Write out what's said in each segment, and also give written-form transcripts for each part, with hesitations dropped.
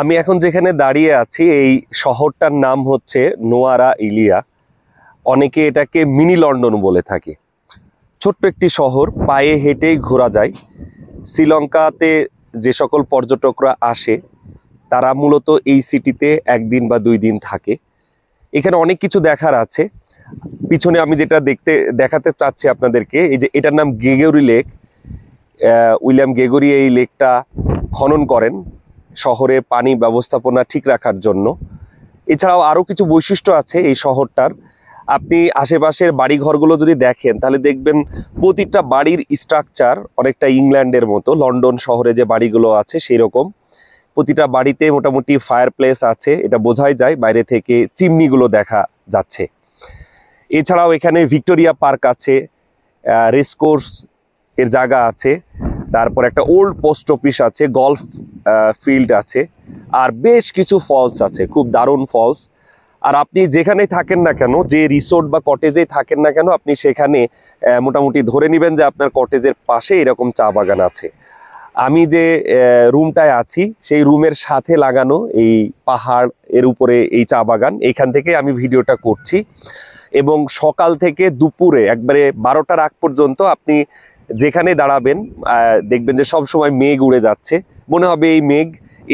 আমি এখন যেখানে দাঁড়িয়ে আছি এই শহরটার নাম হচ্ছে নোয়ারা ইলিয়া। অনেকে এটাকে মিনি লন্ডন বলে থাকে। ছোট্ট একটি শহর, পায়ে হেঁটেই ঘোরা যায়। শ্রীলঙ্কাতে যে সকল পর্যটকরা আসে তারা মূলত এই সিটিতে একদিন বা 2 দিন থাকে। এখানে অনেক কিছু দেখার আছে। পিছনে আমি যেটা দেখাতে চাচ্ছি আপনাদেরকে, এই যে এটার নাম গেগরি লেক। উইলিয়াম গেগরি এই লেকটা খনন করেন শহরে পানি ব্যবস্থাপনা ঠিক রাখার জন্য। এছাড়াও আরও কিছু বৈশিষ্ট্য আছে এই শহরটার। আপনি আশেপাশের বাড়িঘরগুলো যদি দেখেন তাহলে দেখবেন প্রতিটা বাড়ির স্ট্রাকচার অনেকটা ইংল্যান্ডের মতো, লন্ডন শহরে যে বাড়িগুলো আছে সেই রকম। প্রতিটা বাড়িতে মোটামুটি ফায়ার প্লেস আছে, এটা বোঝাই যায় বাইরে থেকে চিমনিগুলো দেখা যাচ্ছে। এছাড়াও এখানে ভিক্টোরিয়া পার্ক আছে, রেসকোর্স এর জায়গা আছে, তারপর একটা ওল্ড পোস্ট অফিস আছে, গলফ ফিল্ড আছে, আর বেশ কিছু ফলস আছে, খুব দারুণ ফলস। আর আপনি যেখানেই থাকেন না কেন, যে রিসোর্ট বা কটেজেই থাকেন না কেন, আপনি সেখানে মোটামুটি ধরে নেবেন যে আপনার কটেজের পাশে এরকম চা বাগান আছে। আমি যে রুমটায় আছি সেই রুমের সাথে লাগানো এই পাহাড় এর উপরে এই চা বাগান, এইখান থেকে আমি ভিডিওটা করছি। এবং সকাল থেকে দুপুরে একবারে 12টার আগ পর্যন্ত আপনি যেখানে দাঁড়াবেন দেখবেন যে সব সময় মেঘ উড়ে যাচ্ছে, মনে হবে এই মেঘ,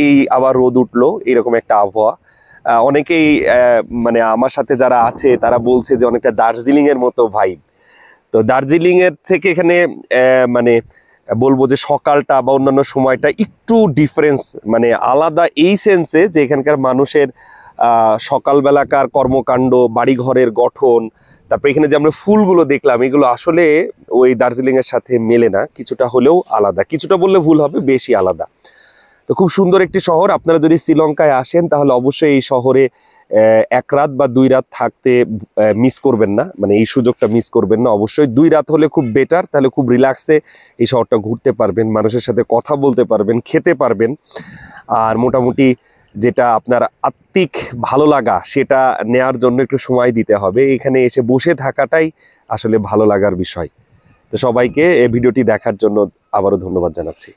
এই আবার রোদ উঠলো, এরকম একটা আবহাওয়া। অনেকেই মানে আমার সাথে যারা আছে তারা বলছে যে অনেকটা দার্জিলিং এর মতো ভাইব। তো দার্জিলিং এর থেকে এখানে মানে বলবো যে সকালটা বা অন্যান্য সময়টা একটু ডিফারেন্স, মানে আলাদা এই সেন্সে যে এখানকার মানুষের সকালবেলাকার কর্মকাণ্ড, বাড়িঘরের গঠন, তারপর এখানে যে আমরা ফুলগুলো দেখলাম এগুলো আসলে ওই দার্জিলিং এর সাথে মেলে না, কিছুটা হলেও আলাদা, কিছুটা বললে ভুল হবে, বেশি আলাদা। তো খুব সুন্দর একটি শহর। আপনারা যদি শ্রীলঙ্কায় আসেন তাহলে অবশ্যই এই শহরে 1 রাত বা 2 রাত থাকতে মিস করবেন না, মানে এই সুযোগটা মিস করবেন না। অবশ্যই 2 রাত হলে খুব বেটার, তাহলে খুব রিল্যাক্সে এই শহরটা ঘুরতে পারবেন, মানুষের সাথে কথা বলতে পারবেন, খেতে পারবেন। আর মোটামুটি যেটা আপনার আত্মিক ভালো লাগা সেটা নেয়ার জন্য একটু সময় দিতে হবে। এখানে এসে বসে থাকাটাই আসলে ভালো লাগার বিষয়। তো সবাইকে এই ভিডিওটি দেখার জন্য আবারও ধন্যবাদ জানাচ্ছি।